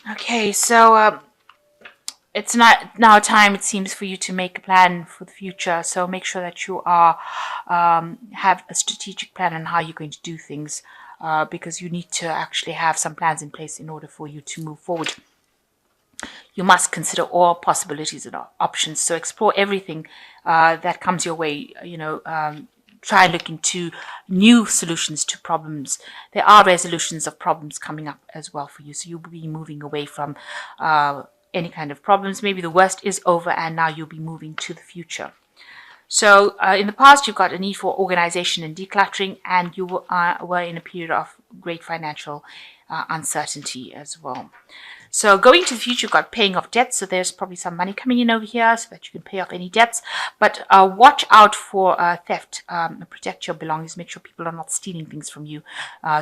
Okay, so it's not now time, it seems, for you to make a plan for the future. So make sure that you are have a strategic plan on how you're going to do things, because you need to actually have some plans in place in order for you to move forward. You must consider all possibilities and options. So explore everything that comes your way. Try and look into new solutions to problems. There are resolutions of problems coming up as well for you. So you'll be moving away from any kind of problems. Maybe the worst is over and now you'll be moving to the future. So in the past, you've got a need for organization and decluttering, and you were in a period of great financial uncertainty as well. So going to the future, you've got paying off debts. So there's probably some money coming in over here so that you can pay off any debts. But watch out for theft. Protect your belongings. Make sure people are not stealing things from you.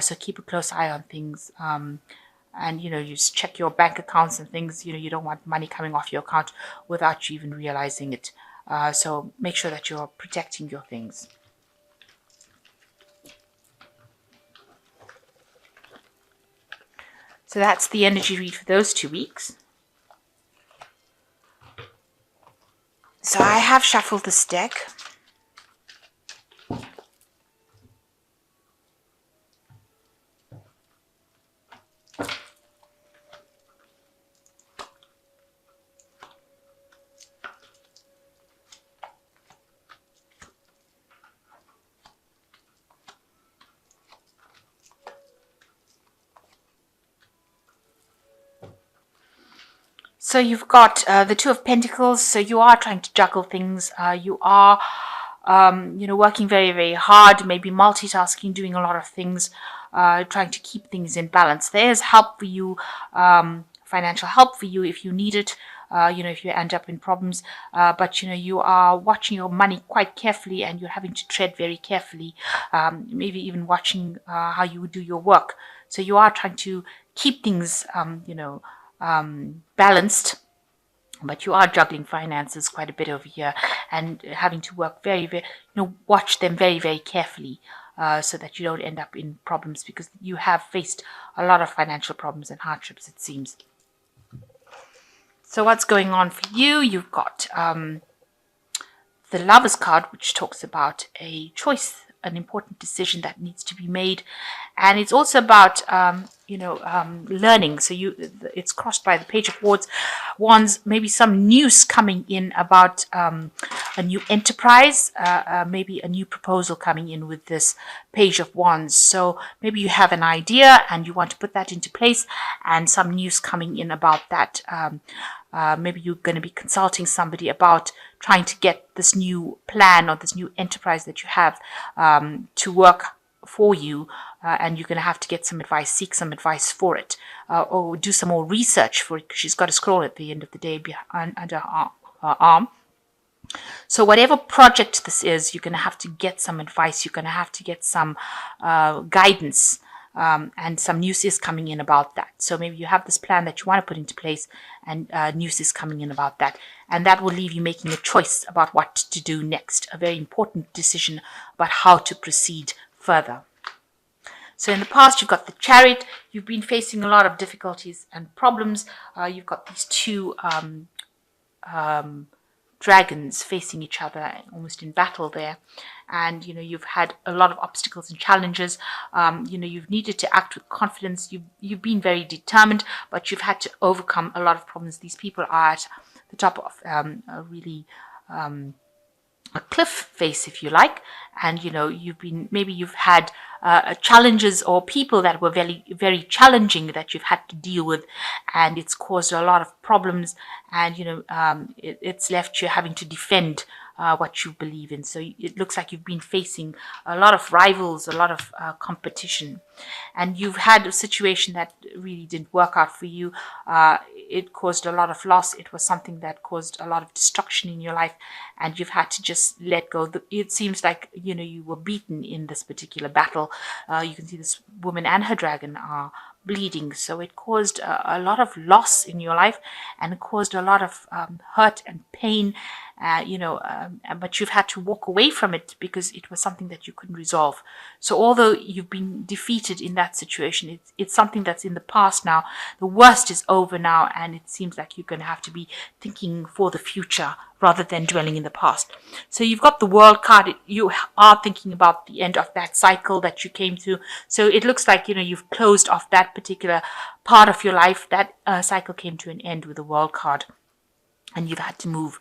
So keep a close eye on things. And you just check your bank accounts and things. You don't want money coming off your account without you even realizing it. So make sure that you're protecting your things. So that's the energy read for those 2 weeks. So I have shuffled this deck. So you've got the Two of Pentacles. So you are trying to juggle things. You are, working very, very hard, maybe multitasking, doing a lot of things, trying to keep things in balance. There's help for you, financial help for you if you need it. If you end up in problems, but you are watching your money quite carefully, and you're having to tread very carefully. Maybe even watching how you do your work. So you are trying to keep things, balanced, but you are juggling finances quite a bit over here and having to work very, very, watch them very, very carefully, so that you don't end up in problems, because you have faced a lot of financial problems and hardships, it seems. So what's going on for you? You've got the Lovers card, which talks about a choice, an important decision that needs to be made, and it's also about learning. So it's crossed by the Page of Wands. Maybe some news coming in about a new enterprise, maybe a new proposal coming in with this Page of Wands. So maybe you have an idea and you want to put that into place, and some news coming in about that. Maybe you're going to be consulting somebody about trying to get this new plan or this new enterprise that you have to work for you, and you're going to have to get some advice, seek some advice for it, or do some more research for it, because she's got a scroll at the end of the day under her arm. So whatever project this is, you're going to have to get some advice. You're going to have to get some guidance, and some news is coming in about that. So maybe you have this plan that you want to put into place, and news is coming in about that. And that will leave you making a choice about what to do next, a very important decision about how to proceed further. So in the past, you've got the Chariot. You've been facing a lot of difficulties and problems. You've got these two dragons facing each other, almost in battle there. And you've had a lot of obstacles and challenges. You've needed to act with confidence. You've been very determined, but you've had to overcome a lot of problems. These people are at the top of a really a cliff face, if you like, and you've had challenges or people that were very, very challenging that you've had to deal with, and it's caused a lot of problems, and it's left you having to defend what you believe in. So it looks like you've been facing a lot of rivals, a lot of competition, and you've had a situation that really didn't work out for you. It caused a lot of loss. It was something that caused a lot of destruction in your life, and you've had to just let go. It seems like you were beaten in this particular battle. You can see this woman and her dragon are bleeding, so it caused a lot of loss in your life, and it caused a lot of hurt and pain, but you've had to walk away from it because it was something that you couldn't resolve. So although you've been defeated in that situation, it's something that's in the past now. The worst is over now, and it seems like you're going to have to be thinking for the future rather than dwelling in the past. So you've got the World card. You are thinking about the end of that cycle that you came through. So it looks like, you've closed off that particular part of your life. That cycle came to an end with the World card, and you've had to move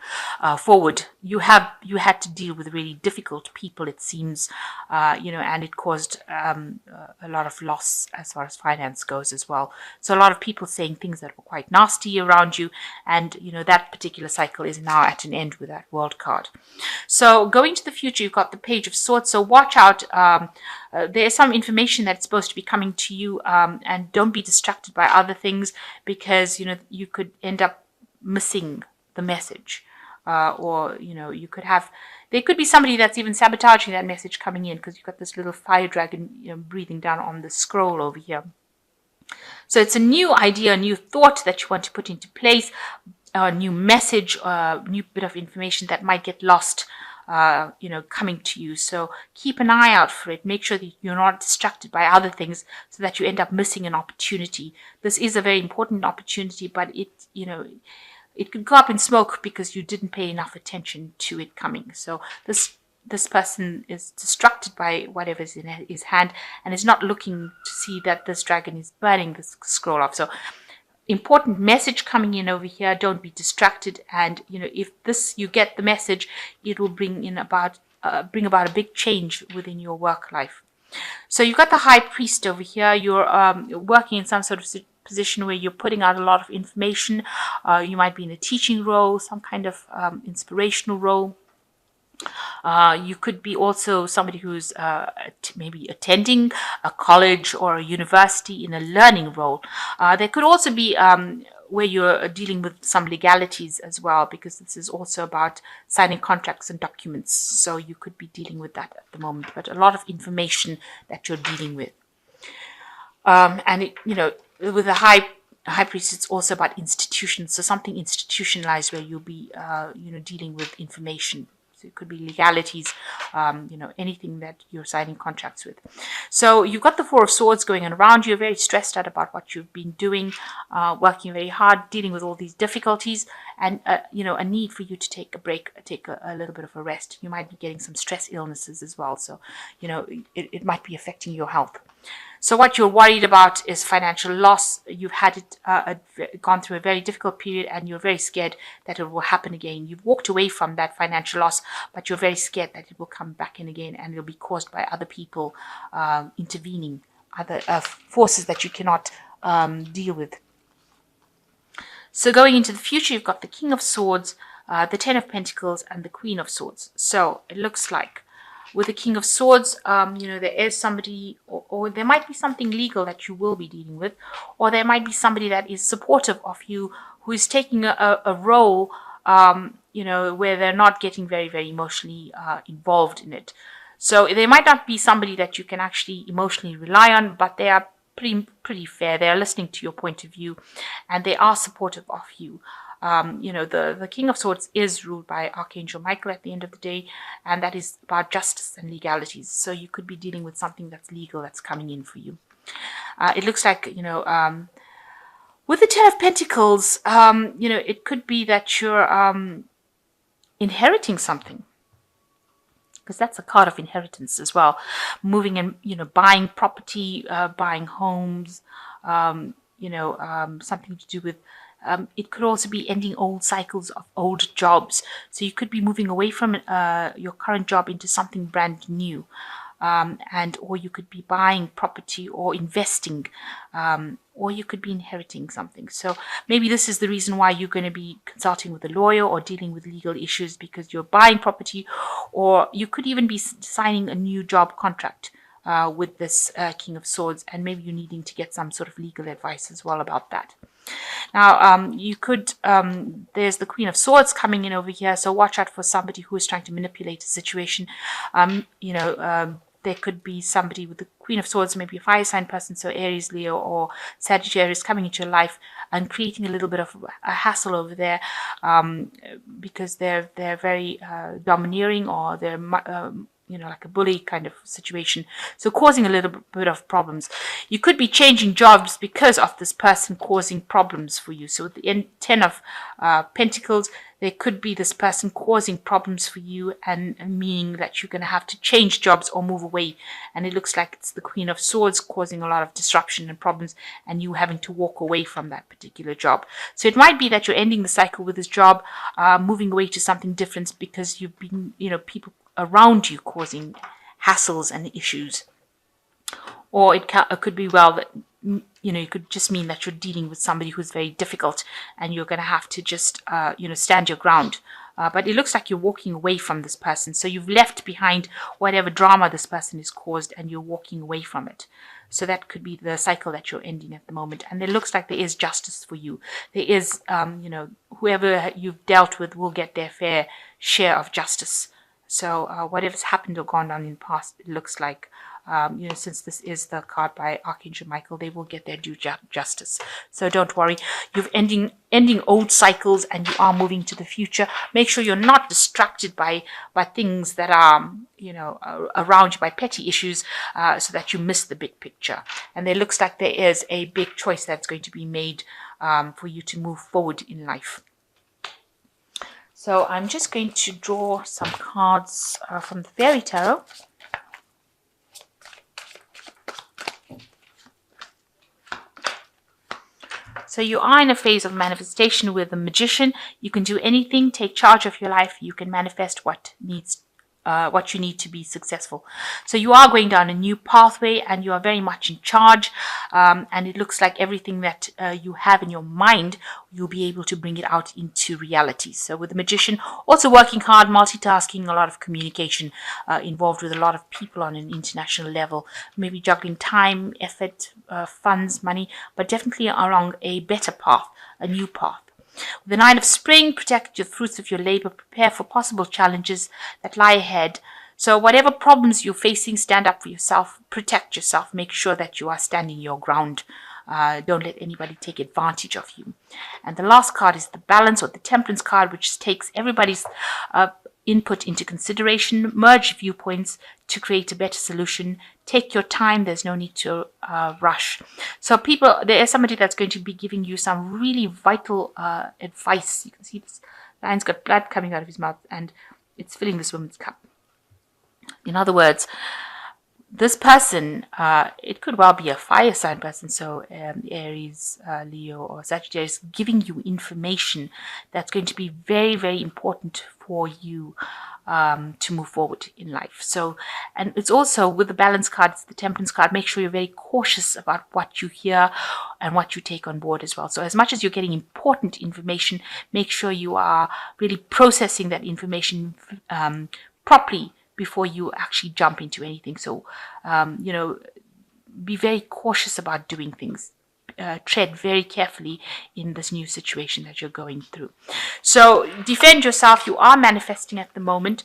forward. You had to deal with really difficult people, it seems, and it caused a lot of loss as far as finance goes as well. So a lot of people saying things that were quite nasty around you, and that particular cycle is now at an end with that World card. So going to the future, you've got the Page of Swords. So watch out. There's some information that's supposed to be coming to you, and don't be distracted by other things, because you could end up missing the message, or you could have, there could be somebody that's even sabotaging that message coming in, because you've got this little fire dragon breathing down on the scroll over here. So it's a new idea, a new thought that you want to put into place, a new message, a new bit of information that might get lost coming to you. So keep an eye out for it. Make sure that you're not distracted by other things so that you end up missing an opportunity. This is a very important opportunity, but it could go up in smoke because you didn't pay enough attention to it coming. So this person is distracted by whatever's in his hand and is not looking to see that this dragon is burning this scroll off. So important message coming in over here. Don't be distracted. And if you get the message, it will bring about a big change within your work life. So you've got the High Priest over here. You're working in some sort of position where you're putting out a lot of information. You might be in a teaching role, some kind of inspirational role. You could be also somebody who's maybe attending a college or a university in a learning role. There could also be where you're dealing with some legalities as well, because this is also about signing contracts and documents. So you could be dealing with that at the moment, but a lot of information that you're dealing with. With the High Priest, it's also about institutions. So something institutionalized where you'll be, dealing with information. So it could be legalities, anything that you're signing contracts with. So you've got the Four of Swords going on around you. You're very stressed out about what you've been doing, working very hard, dealing with all these difficulties, and, a need for you to take a break, take a little bit of a rest. You might be getting some stress illnesses as well. So, it might be affecting your health. So what you're worried about is financial loss. You've had it gone through a very difficult period, and you're very scared that it will happen again. You've walked away from that financial loss, but you're very scared that it will come back in again, and it'll be caused by other people intervening, other forces that you cannot deal with. So going into the future, you've got the King of Swords, the Ten of Pentacles, and the Queen of Swords. So it looks like with the King of Swords, there is somebody, or there might be something legal that you will be dealing with, or there might be somebody that is supportive of you, who is taking a role, where they're not getting very, very emotionally involved in it. So they might not be somebody that you can actually emotionally rely on, but they are pretty fair. They are listening to your point of view, and they are supportive of you. The King of Swords is ruled by Archangel Michael at the end of the day, and that is about justice and legalities. So you could be dealing with something that's legal that's coming in for you. It looks like, with the Ten of Pentacles, it could be that you're inheriting something, because that's a card of inheritance as well. Moving and, buying property, buying homes, something to do with, it could also be ending old cycles of old jobs. So you could be moving away from your current job into something brand new. Or you could be buying property or investing, or you could be inheriting something. So maybe this is the reason why you're going to be consulting with a lawyer or dealing with legal issues, because you're buying property, or you could even be signing a new job contract with this King of Swords, and maybe you're needing to get some sort of legal advice as well about that. Now, you could, there's the Queen of Swords coming in over here, so watch out for somebody who is trying to manipulate a situation. there could be somebody with the Queen of Swords, maybe a fire sign person, so Aries, Leo, or Sagittarius, coming into your life and creating a little bit of a hassle over there, because they're very domineering, or they're like a bully kind of situation. So causing a little bit of problems. You could be changing jobs because of this person causing problems for you. So with the 10 of Pentacles, there could be this person causing problems for you, and meaning that you're going to have to change jobs or move away. And it looks like it's the Queen of Swords causing a lot of disruption and problems, and you having to walk away from that particular job. So it might be that you're ending the cycle with this job, moving away to something different, because you've been, people around you causing hassles and issues. Or it could be that it could just mean that you're dealing with somebody who's very difficult, and you're going to have to just stand your ground. But it looks like you're walking away from this person, so you've left behind whatever drama this person has caused, and you're walking away from it. So that could be the cycle that you're ending at the moment. And it looks like there is justice for you. There is, whoever you've dealt with will get their fair share of justice. So whatever's happened or gone on in the past, it looks like, since this is the card by Archangel Michael, they will get their due justice. So don't worry. You're ending old cycles, and you are moving to the future. Make sure you're not distracted by things that are, around you, by petty issues, so that you miss the big picture. And it looks like there is a big choice that's going to be made for you to move forward in life. So I'm just going to draw some cards from the Fairy Tarot. So you are in a phase of manifestation with the Magician. You can do anything, take charge of your life. You can manifest what you need to be successful. So you are going down a new pathway, and you are very much in charge. And it looks like everything that you have in your mind, you'll be able to bring it out into reality. So with the Magician, also working hard, multitasking, a lot of communication, involved with a lot of people on an international level, maybe juggling time, effort, funds, money, but definitely along a better path, a new path. With the Nine of Spring, protect your fruits of your labor, prepare for possible challenges that lie ahead. So whatever problems you're facing, stand up for yourself, protect yourself, make sure that you are standing your ground. Don't let anybody take advantage of you. And the last card is the Balance, or the Temperance card, which takes everybody's input into consideration, merge viewpoints to create a better solution. Take your time. There's no need to rush. So there is somebody that's going to be giving you some really vital advice. You can see this lion's got blood coming out of his mouth, and it's filling this woman's cup. In other words, this person, it could well be a fire sign person, so Aries, Leo, or Sagittarius, giving you information that's going to be very, very important for you to move forward in life. So, and it's also with the Balance card, it's the Temperance card. Make sure you're very cautious about what you hear and what you take on board as well. So as much as you're getting important information, make sure you are really processing that information properly before you actually jump into anything. So, be very cautious about doing things. Tread very carefully in this new situation that you're going through. So defend yourself. You are manifesting at the moment.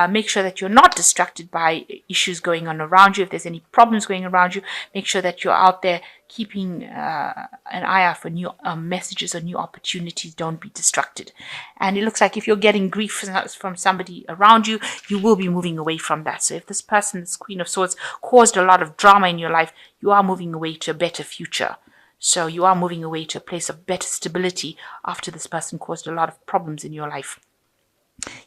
Make sure that you're not distracted by issues going on around you. If there's any problems going around you, make sure that you're out there keeping an eye out for new messages or new opportunities. Don't be distracted. And it looks like if you're getting grief from somebody around you, you will be moving away from that. So if this person, this Queen of Swords, caused a lot of drama in your life, you are moving away to a better future. So you are moving away to a place of better stability after this person caused a lot of problems in your life.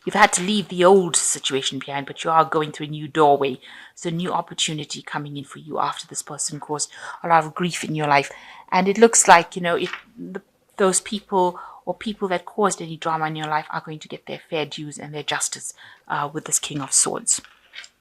You've had to leave the old situation behind, but you are going through a new doorway. So a new opportunity coming in for you after this person caused a lot of grief in your life. And it looks like, those people or people that caused any drama in your life are going to get their fair dues and their justice with this King of Swords.